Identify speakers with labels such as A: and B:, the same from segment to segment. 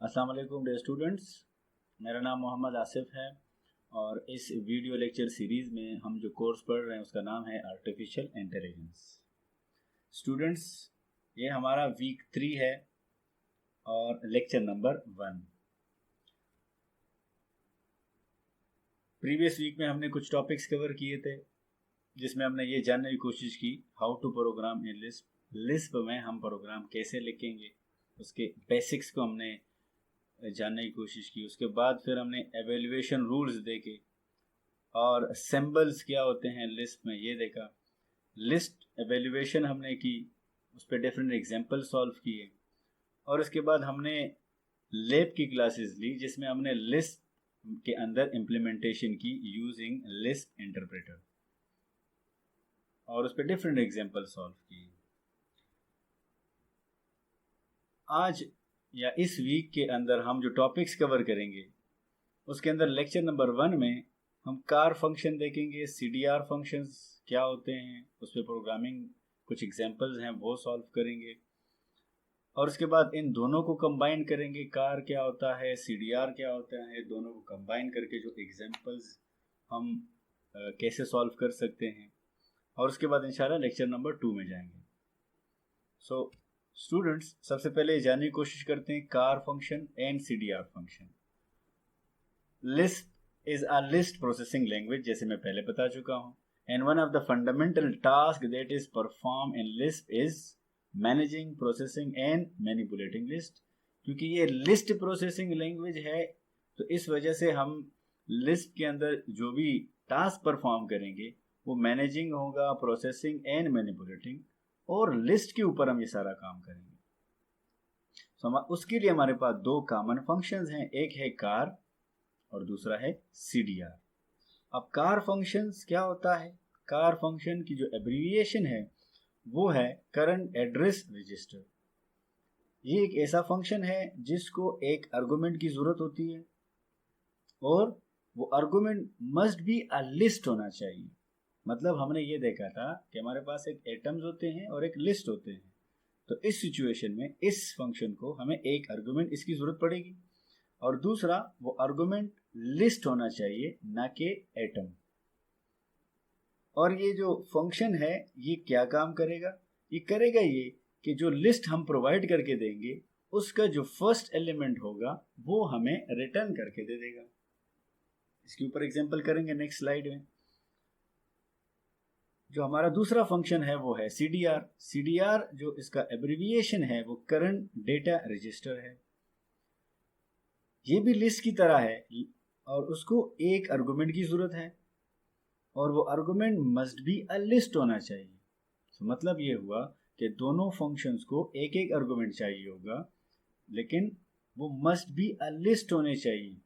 A: अस्सलाम वालेकुम dear students, मेरा नाम मोहम्मद आसिफ है और इस वीडियो लेक्चर सीरीज़ में हम जो कोर्स पढ़ रहे हैं उसका नाम है आर्टिफिशियल इंटेलिजेंस। स्टूडेंट्स, ये हमारा वीक 3 है और लेक्चर नंबर 1। प्रीवियस वीक में हमने कुछ टॉपिक्स कवर किए थे जिसमें हमने ये जानने की कोशिश की how to program in Lisp. Lisp में हम प्रोग्राम कैसे लिखेंगे उसके बेसिक्स को हमने जानने की कोशिश की। उसके बाद फिर हमने एवेल्युएशन रूल्स देखे और सिंबल्स क्या होते हैं लिस्ट में ये देखा। लिस्ट एवेल्युएशन हमने की, उस पर डिफरेंट एग्जांपल सॉल्व किए और उसके बाद हमने लैब की क्लासेस ली जिसमें हमने लिस्ट के अंदर इम्प्लीमेंटेशन की यूजिंग लिस्ट इंटरप्रेटर और उस पर डिफरेंट एग्जांपल सॉल्व किए। आज या इस वीक के अंदर हम जो टॉपिक्स कवर करेंगे उसके अंदर लेक्चर नंबर 1 में हम कार फंक्शन देखेंगे, CDR फंक्शंस क्या होते हैं, उस पर प्रोग्रामिंग कुछ एग्जांपल्स हैं वो सॉल्व करेंगे और उसके बाद इन दोनों को कंबाइन करेंगे। कार क्या होता है, CDR क्या होता है, दोनों को कंबाइन करके जो एग्जांपल्स हम कैसे सॉल्व कर सकते हैं और उसके बाद इंशाल्लाह लेक्चर नंबर 2 में जाएंगे। सो स्टूडेंट्स, सबसे पहले जानने की कोशिश करते हैं car function and CDR function. List is a list processing language, जैसे मैं पहले बता चुका हूं, and one of the fundamental task that is perform in list is managing, processing and manipulating list. क्योंकि ये लिस्ट प्रोसेसिंग लैंग्वेज है तो इस वजह से हम लिस्ट के अंदर जो भी टास्क परफॉर्म करेंगे वो मैनेजिंग होगा, प्रोसेसिंग एंड मैनिपुलेटिंग, और लिस्ट के ऊपर हम ये सारा काम करेंगे। तो उसके लिए हमारे पास दो कॉमन फंक्शंस हैं, एक है कार और दूसरा है CDR। अब कार फंक्शंस क्या होता है? कार फंक्शन की जो एब्रीविएशन है वो है करंट एड्रेस रजिस्टर। ये एक ऐसा फंक्शन है जिसको एक आर्गुमेंट की जरूरत होती है और वो argument must be a list होना चाहिए। मतलब हमने ये देखा था कि हमारे पास एक एटम्स होते हैं और एक लिस्ट होते हैं, तो इस सिचुएशन में इस फंक्शन को हमें एक आर्गुमेंट इसकी जरूरत पड़ेगी और दूसरा वो आर्गुमेंट लिस्ट होना चाहिए, ना कि एटम। और ये जो फंक्शन है ये क्या काम करेगा? ये करेगा ये कि जो लिस्ट हम प्रोवाइड करके देंगे उसका जो फर्स्ट एलिमेंट होगा वो हमें रिटर्न करके दे देगा। इसके ऊपर एग्जांपल करेंगे नेक्स्ट स्लाइड में। जो हमारा दूसरा फंक्शन है वो है CDR। CDR जो इसका एब्रीविएशन है वो करंट डेटा रजिस्टर है। ये भी लिस्ट की तरह है और उसको एक आर्गुमेंट की जरूरत है और वो argument must be a list होना चाहिए। तो मतलब ये हुआ कि दोनों फंक्शंस को एक एक आर्गुमेंट चाहिए होगा, लेकिन वो मस्ट बी अ लिस्ट होने चाहिए।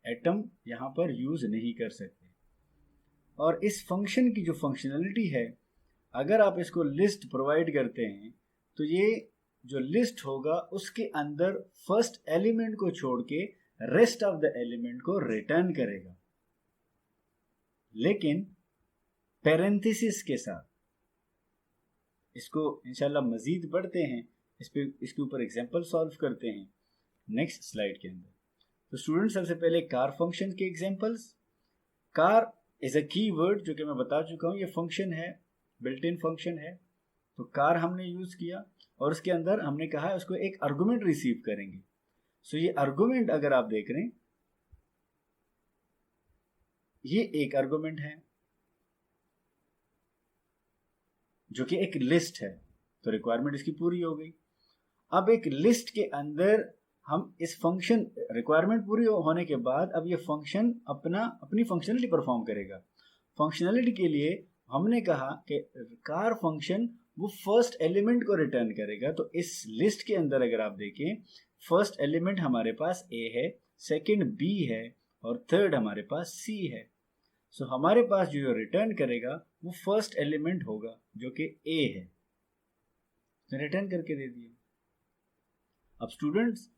A: एटम यहां पर यूज नहीं कर सकते। और इस फंक्शन की जो फंक्शनलिटी है, अगर आप इसको लिस्ट प्रोवाइड करते हैं तो ये जो लिस्ट होगा उसके अंदर फर्स्ट एलिमेंट को छोड़ के रेस्ट ऑफ द एलिमेंट को रिटर्न करेगा, लेकिन पैरेंथेसिस के साथ। इसको इंशाल्लाह मजीद पढ़ते हैं, इसके ऊपर एग्जांपल सॉल्व करते हैं नेक्स्ट स्लाइड के अंदर। तो स्टूडेंट, सबसे पहले कार फंक्शन के एग्जांपल्स। कार इज अ की वर्ड जो कि मैं बता चुका हूं, ये फंक्शन है, बिल्ट इन फंक्शन है। तो कार हमने यूज किया और उसके अंदर हमने कहा उसको एक आर्गुमेंट रिसीव करेंगे। सो ये आर्गुमेंट अगर आप देख रहे हैं, ये एक आर्गुमेंट है जो कि एक लिस्ट है, तो रिक्वायरमेंट इसकी पूरी हो गई। अब एक लिस्ट के अंदर हम इस फंक्शन, रिक्वायरमेंट पूरी होने के बाद अब ये फंक्शन अपनी फंक्शनलिटी परफॉर्म करेगा। फंक्शनलिटी के लिए हमने कहा कि कार फंक्शन वो फर्स्ट एलिमेंट को रिटर्न करेगा। तो इस लिस्ट के अंदर अगर आप देखें, फर्स्ट एलिमेंट हमारे पास A है, सेकंड B है और थर्ड हमारे पास C है। सो हमारे पास जो रिटर्न करेगा वो फर्स्ट एलिमेंट होगा जो कि A है, तो रिटर्न करके दे दिया। अब स्टूडेंट्स,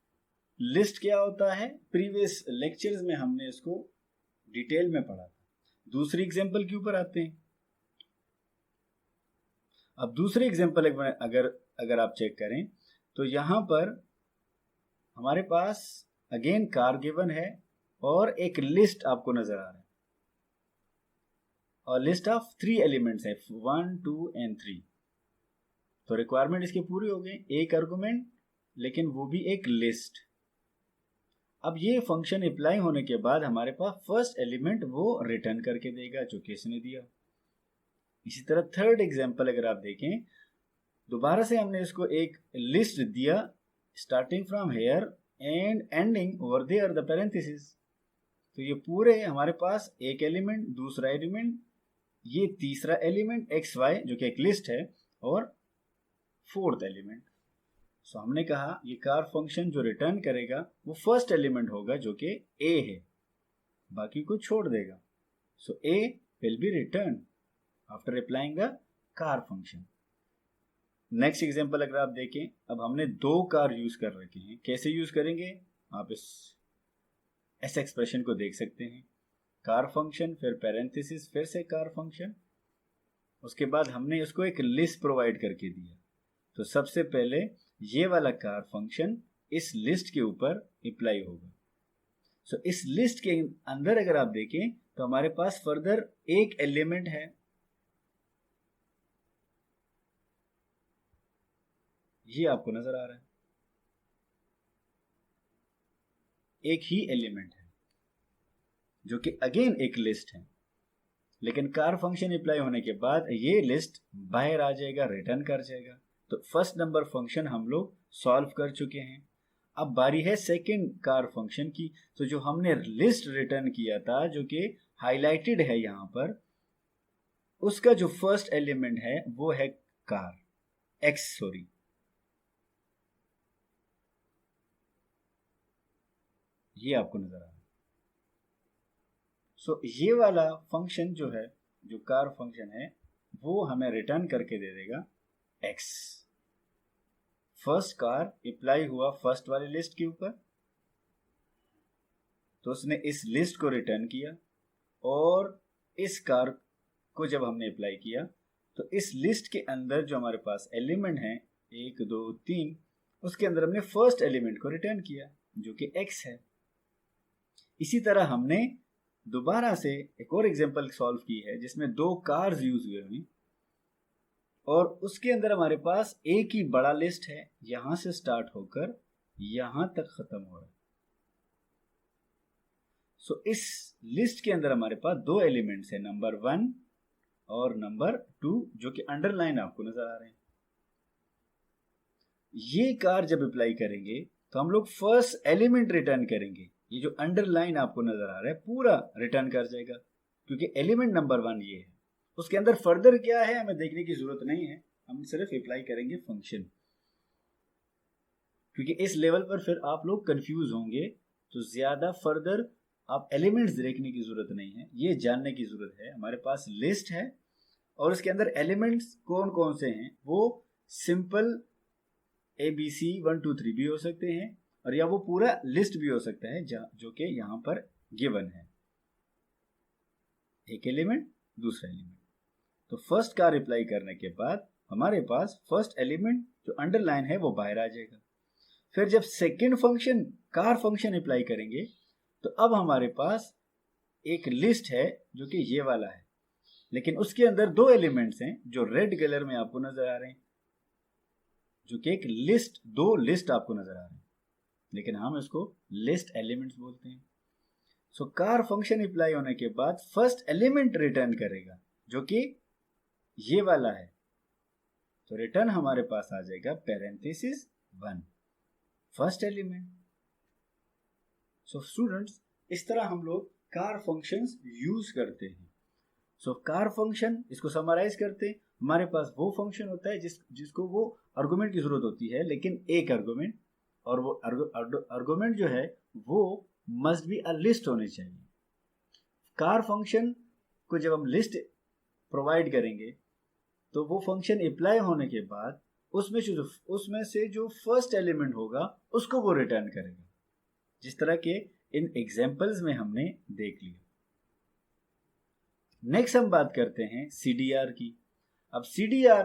A: लिस्ट क्या होता है? प्रीवियस लेक्चर्स में हमने इसको डिटेल में पढ़ा था। दूसरी एग्जांपल के ऊपर आते हैं। अब दूसरे एग्जांपल अगर आप चेक करें तो यहां पर हमारे पास अगेन कार गिवन है और एक लिस्ट आपको नजर आ रहा है और लिस्ट ऑफ 3 एलिमेंट्स है 1 2 एंड 3। तो रिक्वायरमेंट इसके पूरी हो गई, एक आर्गुमेंट लेकिन वो भी एक लिस्ट। अब ये फंक्शन अप्लाई होने के बाद हमारे पास फर्स्ट एलिमेंट वो रिटर्न करके देगा जो कि इसने दिया। इसी तरह थर्ड एग्जांपल अगर आप देखें, दोबारा से हमने इसको एक लिस्ट दिया starting from here and ending over there the parenthesis. तो ये पूरे हमारे पास एक एलिमेंट, दूसरा एलिमेंट, ये तीसरा एलिमेंट एक्स वाई जो कि एक लिस्ट है और फोर्थ एलिमेंट। सो हमने कहा ये कार फंक्शन जो रिटर्न करेगा वो फर्स्ट एलिमेंट होगा जो कि ए है, बाकी को छोड़ देगा। So a will be return after applying the car function. Next example अगर आप देखें, अब हमने 2 कार यूज कर रखे हैं। कैसे यूज करेंगे आप इस एक्सप्रेशन को देख सकते हैं, कार फंक्शन फिर पैरेंथेसिस फिर से कार फंक्शन, उसके बाद हमने इसको एक लिस्ट प्रोवाइड करके दिया। तो सबसे पहले ये वाला कार फंक्शन इस लिस्ट के ऊपर अप्लाई होगा। सो इस लिस्ट के अंदर अगर आप देखें तो हमारे पास फर्दर एक एलिमेंट है, ये आपको नजर आ रहा है, एक ही एलिमेंट है जो कि अगेन एक लिस्ट है। लेकिन कार फंक्शन अप्लाई होने के बाद ये लिस्ट बाहर आ जाएगा, रिटर्न कर जाएगा। तो फर्स्ट नंबर फंक्शन हम लोग सॉल्व कर चुके हैं। अब बारी है सेकंड कार फंक्शन की। तो जो हमने लिस्ट रिटर्न किया था जो कि हाईलाइटेड है यहां पर, उसका जो फर्स्ट एलिमेंट है वो है कार एक्स, सॉरी ये आपको नजर आ रहा है। सो ये वाला फंक्शन जो है, जो कार फंक्शन है, वो हमें रिटर्न करके दे देगा एक्स। फर्स्ट कार अप्लाई हुआ फर्स्ट वाली लिस्ट के ऊपर, तो उसने इस लिस्ट को रिटर्न किया, और इस कार को जब हमने अप्लाई किया तो इस लिस्ट के अंदर जो हमारे पास एलिमेंट है 1 2 3, उसके अंदर हमने फर्स्ट एलिमेंट को रिटर्न किया जो कि एक्स है। इसी तरह हमने दोबारा से एक और एग्जांपल सॉल्व की है जिसमें 2 कार्स यूज हुए हैं और उसके अंदर हमारे पास एक ही बड़ा लिस्ट है, यहां से स्टार्ट होकर यहां तक खत्म हो रहा है। सो इस लिस्ट के अंदर हमारे पास 2 एलिमेंट्स है, नंबर 1 और नंबर 2, जो कि अंडरलाइन आपको नजर आ रहे हैं। ये कार जब अप्लाई करेंगे तो हम लोग फर्स्ट एलिमेंट रिटर्न करेंगे। ये जो अंडरलाइन आपको नजर आ रहा है पूरा रिटर्न कर जाएगा, क्योंकि एलिमेंट नंबर 1 ये है। उसके अंदर फर्दर क्या है हमें देखने की जरूरत नहीं है, हम सिर्फ अप्लाई करेंगे फंक्शन, क्योंकि इस लेवल पर फिर आप लोग कंफ्यूज होंगे। तो ज्यादा फर्दर आप एलिमेंट्स देखने की जरूरत नहीं है, ये जानने की जरूरत है हमारे पास लिस्ट है और उसके अंदर एलिमेंट्स कौन कौन से हैं। वो सिंपल ABC 1 2 3 भी हो सकते हैं, और या वो पूरा लिस्ट भी हो सकता है जो कि यहां पर गिवन है, एक एलिमेंट दूसरा एलिमेंट। तो फर्स्ट कार अप्लाई करने के बाद हमारे पास फर्स्ट एलिमेंट जो अंडरलाइन है वो बाहर आ जाएगा। फिर जब second function car function apply करेंगे तो अब हमारे पास एक लिस्ट है जो कि ये वाला है, लेकिन उसके अंदर 2 एलिमेंट्स हैं जो रेड कलर में आपको नजर आ रहे हैं, जो कि एक लिस्ट, 2 लिस्ट आपको नजर आ रहे हैं, लेकिन हम इसको लिस्ट एलिमेंट्स बोलते हैं। सो कार फंक्शन अप्लाई होने के बाद फर्स्ट एलिमेंट रिटर्न करेगा जो कि ये वाला है। तो रिटर्न हमारे पास आ जाएगा parenthesis 1, first element. So students, इस तरह हम लोग कार फंक्शंस यूज करते हैं। सो कार फंक्शन, इसको समराइज करते हैं, हमारे पास वो फंक्शन होता है जिसको वो आर्गुमेंट की जरूरत होती है, लेकिन एक आर्गुमेंट, और वो आर्गुमेंट जो है वो मस्ट बी अ लिस्ट होनी चाहिए। कार फंक्शन को जब हम लिस्ट प्रोवाइड करेंगे तो वो फंक्शन अप्लाई होने के बाद उसमें से जो फर्स्ट एलिमेंट होगा उसको वो रिटर्न करेगा, जिस तरह के इन एग्जांपल्स में हमने देख लिया। नेक्स्ट हम बात करते हैं CDR की। अब CDR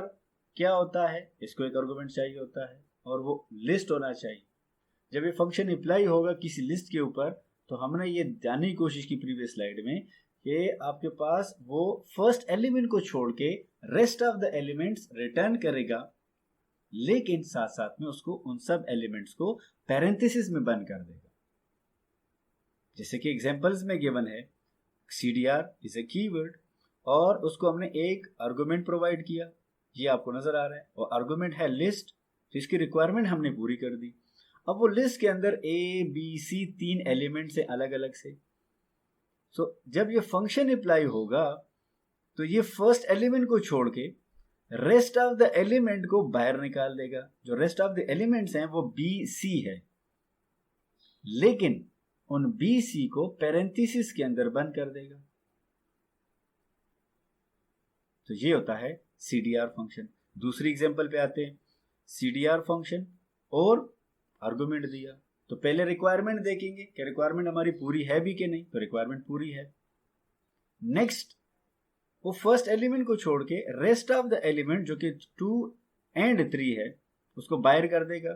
A: क्या होता है, इसको एक आर्गुमेंट चाहिए होता है और वो लिस्ट होना चाहिए। जब ये फंक्शन अप्लाई होगा किसी लिस्ट के ऊपर, तो हमने ये जानने की कोशिश की प्रीवियस स्लाइड में कि आपके पास वो फर्स्ट एलिमेंट को छोड़ के rest of the elements return करेगा, लेकिन साथ साथ में उसको उन सब एलिमेंट्स को पैरेंथेसिस में बंद कर देगा। जैसे कि एग्जांपल्स में गिवन है, CDR इज ए कीवर्ड और उसको हमने एक आर्गुमेंट प्रोवाइड किया, ये आपको नजर आ रहा है, और आर्गुमेंट है लिस्ट, तो इसकी रिक्वायरमेंट हमने पूरी कर दी। अब वो लिस्ट के अंदर ABC 3 एलिमेंट्स है अलग अलग से। सो जब ये फंक्शन अप्लाई होगा तो ये फर्स्ट एलिमेंट को छोड़ के रेस्ट ऑफ द एलिमेंट को बाहर निकाल देगा। जो रेस्ट ऑफ द एलिमेंट्स हैं वो BC है, लेकिन उन BC को पैरेंथेसिस के अंदर बंद कर देगा। तो ये होता है CDR फंक्शन। दूसरी एग्जांपल पे आते हैं। CDR फंक्शन और आर्गुमेंट दिया, तो पहले रिक्वायरमेंट देखेंगे कि रिक्वायरमेंट हमारी पूरी है भी कि नहीं, तो रिक्वायरमेंट पूरी है। नेक्स्ट वो फर्स्ट एलिमेंट को छोड़ के रेस्ट ऑफ द एलिमेंट जो कि 2 and 3 है उसको बाहर कर देगा,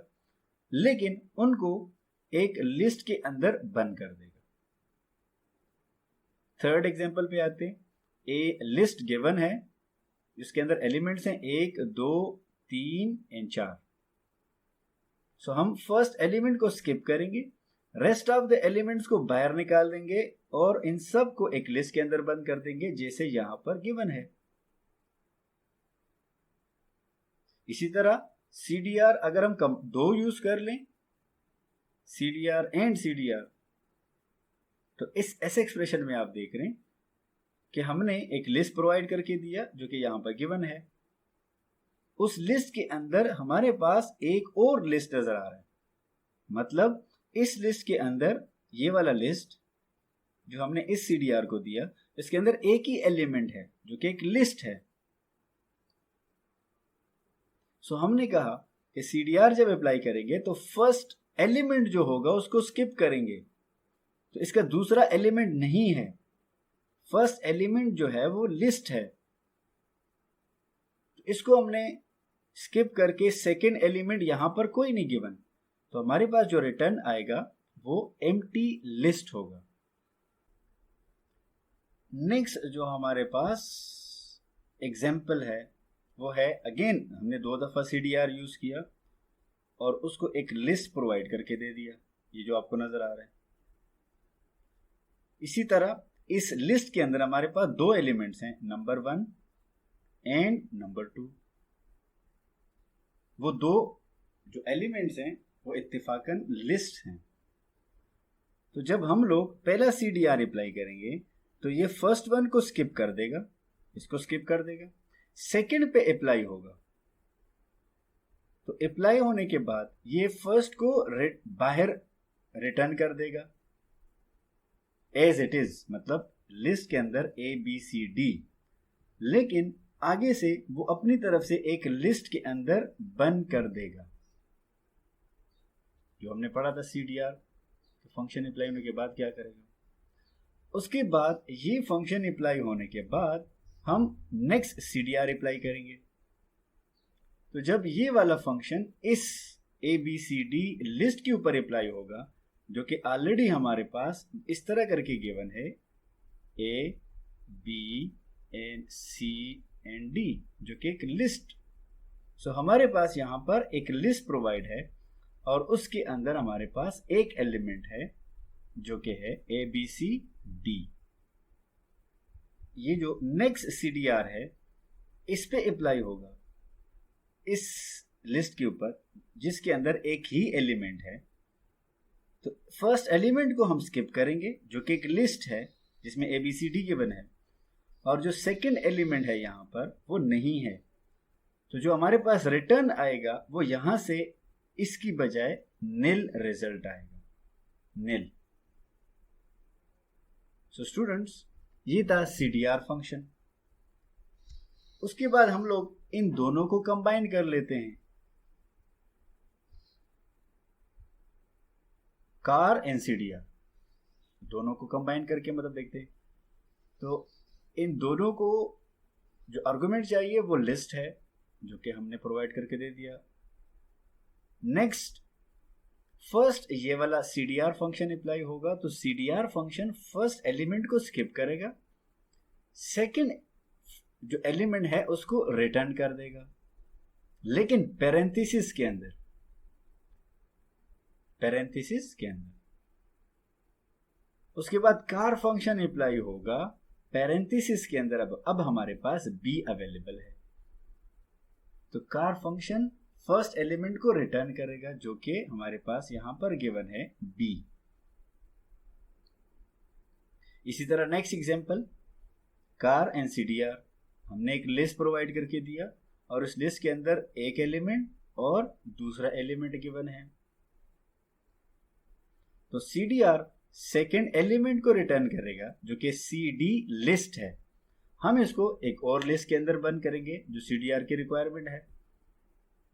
A: लेकिन उनको एक लिस्ट के अंदर बंद कर देगा। थर्ड एग्जांपल पे आते हैं। ए लिस्ट गिवन है जिसके अंदर एलिमेंट्स हैं 1 2 3 और 4। सो हम फर्स्ट एलिमेंट को स्किप करेंगे, रेस्ट ऑफ द एलिमेंट्स को बाहर निकाल देंगे और इन सब को एक लिस्ट के अंदर बंद कर देंगे जैसे यहां पर गिवन है। इसी तरह CDR अगर हम दो यूज कर लें, CDR एंड CDR, तो इस ऐसे एक्सप्रेशन में आप देख रहे हैं कि हमने एक लिस्ट प्रोवाइड करके दिया जो कि यहां पर गिवन है। उस लिस्ट के अंदर हमारे पास एक और लिस्ट नजर आ रहा है, मतलब इस लिस्ट के अंदर ये वाला लिस्ट जो हमने इस CDR को दिया, इसके अंदर एक ही एलिमेंट है जो कि एक लिस्ट है। सो हमने कहा कि CDR जब अप्लाई करेंगे तो फर्स्ट एलिमेंट जो होगा उसको स्किप करेंगे, तो इसका दूसरा एलिमेंट नहीं है, फर्स्ट एलिमेंट जो है वो लिस्ट है, तो इसको हमने स्किप करके सेकेंड एलिमेंट यहां पर कोई नहीं गिवन, तो हमारे पास जो रिटर्न आएगा वो एम्प्टी लिस्ट होगा। नेक्स्ट जो हमारे पास एग्जाम्पल है वो है, अगेन हमने 2 दफा CDR यूज किया और उसको एक लिस्ट प्रोवाइड करके दे दिया, ये जो आपको नजर आ रहा है। इसी तरह इस लिस्ट के अंदर हमारे पास 2 एलिमेंट्स हैं, नंबर 1 एंड नंबर 2। वो 2 जो एलिमेंट्स हैं वो इत्तेफाकन लिस्ट हैं। तो जब हम लोग पहला CDR अप्लाई करेंगे तो ये फर्स्ट वन को स्किप कर देगा, इसको स्किप कर देगा, सेकंड पे अप्लाई होगा, तो अप्लाई होने के बाद ये फर्स्ट को बाहर रिटर्न कर देगा एज इट इज, मतलब लिस्ट के अंदर ABCD, लेकिन आगे से वो अपनी तरफ से एक लिस्ट के अंदर बंद कर देगा। जो हमने पढ़ा था CDR, तो फंक्शन अप्लाई होने के बाद क्या करेगा, उसके बाद ये फंक्शन अप्लाई होने के बाद हम नेक्स्ट CDR अप्लाई करेंगे। तो जब ये वाला फंक्शन इस ABCD लिस्ट के ऊपर अप्लाई होगा जो कि ऑलरेडी हमारे पास इस तरह करके गिवन है, A B and C and D, जो कि एक लिस्ट। सो हमारे पास यहां पर एक लिस्ट प्रोवाइड है और उसके अंदर हमारे पास एक एलिमेंट है जो कि है ABCD। ये जो नेक्स्ट CDR है इस पे अप्लाई होगा इस लिस्ट के ऊपर जिसके अंदर एक ही एलिमेंट है। तो फर्स्ट एलिमेंट को हम स्किप करेंगे जो कि एक लिस्ट है जिसमें ABCD गिवन है, और जो सेकंड एलिमेंट है यहां पर वो नहीं है, तो जो हमारे पास रिटर्न आएगा वो यहां से इसकी बजाय नील रिजल्ट आएगा, नील। सो स्टूडेंट्स, ये था CDR फंक्शन। उसके बाद हम लोग इन दोनों को कंबाइन कर लेते हैं, कार एंड CDR दोनों को कंबाइन करके मतलब देखते हैं। तो इन दोनों को जो आर्गुमेंट चाहिए वो लिस्ट है जो कि हमने प्रोवाइड करके दे दिया। नेक्स्ट फर्स्ट ये वाला CDR फंक्शन अप्लाई होगा तो CDR फंक्शन फर्स्ट एलिमेंट को स्किप करेगा, सेकंड जो एलिमेंट है उसको रिटर्न कर देगा, लेकिन पैरेंथेसिस के अंदर उसके बाद कार फंक्शन अप्लाई होगा पैरेंथेसिस के अंदर। अब हमारे पास बी अवेलेबल है, तो कार फंक्शन फर्स्ट एलिमेंट को रिटर्न करेगा जो कि हमारे पास यहां पर गिवन है बी। इसी तरह next example, car and CDR, हमने एक लिस्ट प्रोवाइड करके दिया और उस लिस्ट के अंदर एक एलिमेंट और दूसरा एलिमेंट गिवन है, तो CDR सेकेंड एलिमेंट को रिटर्न करेगा जो कि CD लिस्ट है। हम इसको एक और लिस्ट के अंदर बंद करेंगे जो CDR की रिक्वायरमेंट है।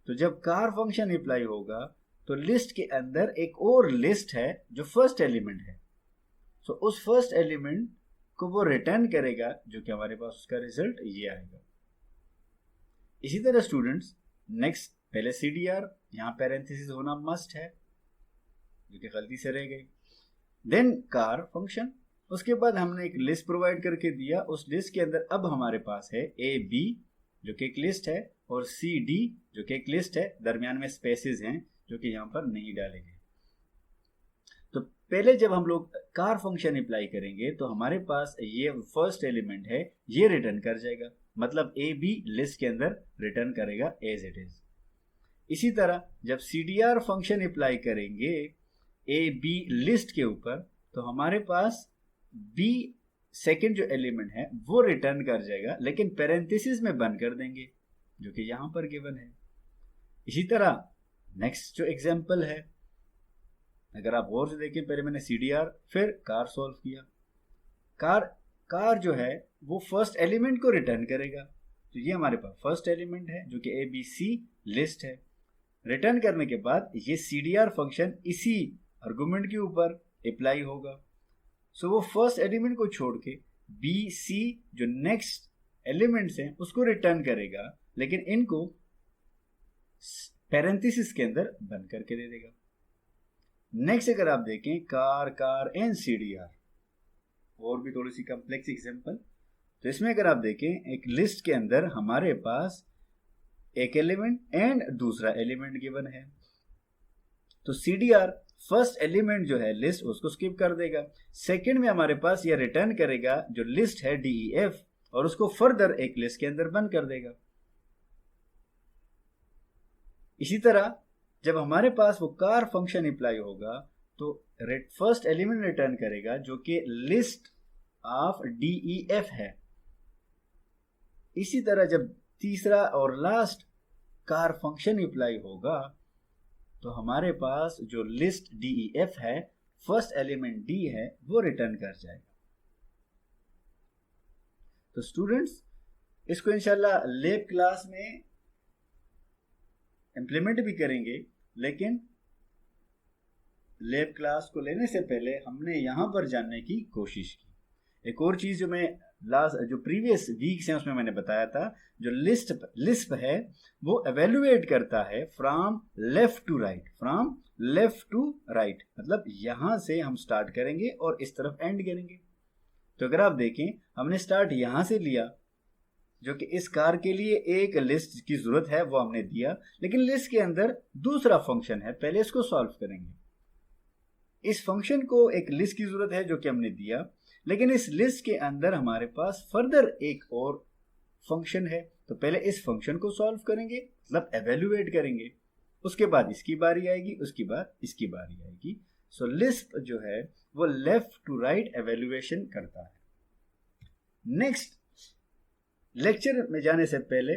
A: तो जब कार फंक्शन अप्लाई होगा तो लिस्ट के अंदर एक और लिस्ट है जो फर्स्ट एलिमेंट है, तो उस फर्स्ट एलिमेंट को वो रिटर्न करेगा जो कि हमारे पास उसका रिजल्ट ये आएगा। इसी तरह स्टूडेंट्स नेक्स्ट, पहले CDR यहां पैरेंथेसिस होना मस्ट है जो कि गलती से रह गई, देन कार फंक्शन, उसके बाद हमने एक लिस्ट प्रोवाइड करके दिया, उस लिस्ट के अंदर अब हमारे पास है AB जो कि एक लिस्ट है और CD जो कि एक लिस्ट है, दरमियान में स्पेसेस हैं जो कि यहां पर नहीं डाले गए। तो पहले जब हम लोग कार फंक्शन अप्लाई करेंगे तो हमारे पास ये फर्स्ट एलिमेंट है ये रिटर्न कर जाएगा, मतलब AB लिस्ट के अंदर रिटर्न करेगा एज इट इज। इसी तरह जब CDR फंक्शन अप्लाई करेंगे AB लिस्ट के ऊपर तो हमारे पास B सेकेंड जो एलिमेंट है वो रिटर्न कर जाएगा, लेकिन पैरेंथेसिस में बंद कर देंगे जो कि यहां पर गिवन है। इसी तरह नेक्स्ट जो एग्जांपल है, अगर आप और से देखें, पहले मैंने CDR फिर कार सॉल्व किया, कार जो है वो फर्स्ट एलिमेंट को रिटर्न करेगा, तो ये हमारे पास फर्स्ट एलिमेंट है जो कि ABC लिस्ट है। रिटर्न करने के बाद ये CDR फंक्शन इसी आर्गुमेंट के ऊपर अप्लाई होगा, सो वो फर्स्ट एलिमेंट को छोड़ के BC जो नेक्स्ट एलिमेंट्स हैं उसको रिटर्न करेगा, लेकिन इनको पैरेंथेसिस के अंदर बंद करके दे देगा। नेक्स्ट अगर आप देखें कार एंड CDR, और भी थोड़ी सी कॉम्प्लेक्स एग्जांपल, तो इसमें अगर आप देखें एक लिस्ट के अंदर हमारे पास एक एलिमेंट एंड दूसरा एलिमेंट गिवन है, तो CDR फर्स्ट एलिमेंट जो है लिस्ट उसको स्किप कर देगा, सेकंड में हमारे पास यह रिटर्न करेगा जो लिस्ट है DEF और उसको फर्दर एक लिस्ट के अंदर बंद कर देगा। इसी तरह जब हमारे पास वो कार फंक्शन अप्लाई होगा तो फर्स्ट एलिमेंट रिटर्न करेगा जो कि लिस्ट ऑफ DEF है। इसी तरह जब तीसरा और लास्ट कार फंक्शन अप्लाई होगा तो हमारे पास जो लिस्ट DEF है फर्स्ट एलिमेंट D है वो रिटर्न कर जाएगा। तो स्टूडेंट्स इसको इंशाल्लाह लैब क्लास में इंप्लीमेंट भी करेंगे, लेकिन लैब क्लास को लेने से पहले हमने यहां पर जानने की कोशिश की। एक और चीज जो प्रीवियस वीक्स हैं उसमें मैंने बताया था, जो लिस्प है वो एवेल्युएट करता है फ्रॉम लेफ्ट टू राइट, मतलब यहां से हम स्टार्ट करेंगे और इस तरफ एंड करेंगे। तो अगर आप देखें हमने स्टार्ट यहां से लिया जो कि इस कार के लिए एक लिस्ट की जरूरत है वो हमने दिया, लेकिन लिस्ट के अंदर दूसरा फंक्शन है, पहले इसको सॉल्व करेंगे। इस फंक्शन को एक लिस्ट की जरूरत है जो कि हमने दिया, लेकिन इस लिस्ट के अंदर हमारे पास फर्दर एक और फंक्शन है, तो पहले इस फंक्शन को सॉल्व करेंगे, मतलब एवेल्युएट करेंगे, उसके बाद इसकी बारी आएगी, उसके बाद इसकी बारी आएगी। सो लिस्प जो है वो लेफ्ट टू राइट एवेल्युएशन करता है। नेक्स्ट लेक्चर में जाने से पहले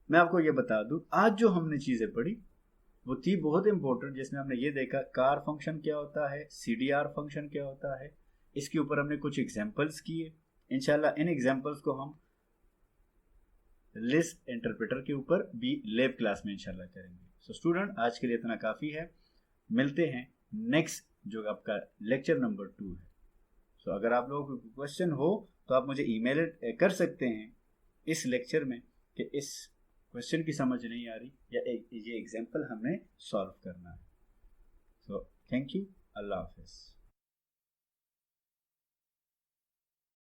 A: मैं आपको ये बता दूं, आज जो हमने चीजें पढ़ी वो थी बहुत इंपॉर्टेंट, जिसमें हमने ये देखा कार फंक्शन क्या होता है, CDR फंक्शन क्या होता है, इसके ऊपर हमने कुछ एग्जांपल्स किए। इंशाल्लाह इन एग्जांपल्स को हम लिस्प इंटरप्रेटर के ऊपर भी लैब क्लास में इंशाल्लाह करेंगे। सो स्टूडेंट आज के लिए इतना काफ़ी है, मिलते हैं नेक्स्ट जो आपका लेक्चर नंबर 2 है। सो अगर आप लोगों को क्वेश्चन हो तो आप मुझे ईमेल कर सकते हैं इस लेक्चर में कि इस क्वेश्चन की समझ नहीं आ रही या ये एग्जांपल हमने सॉल्व करना है। सो थैंक यू, अल्लाह हाफिज़।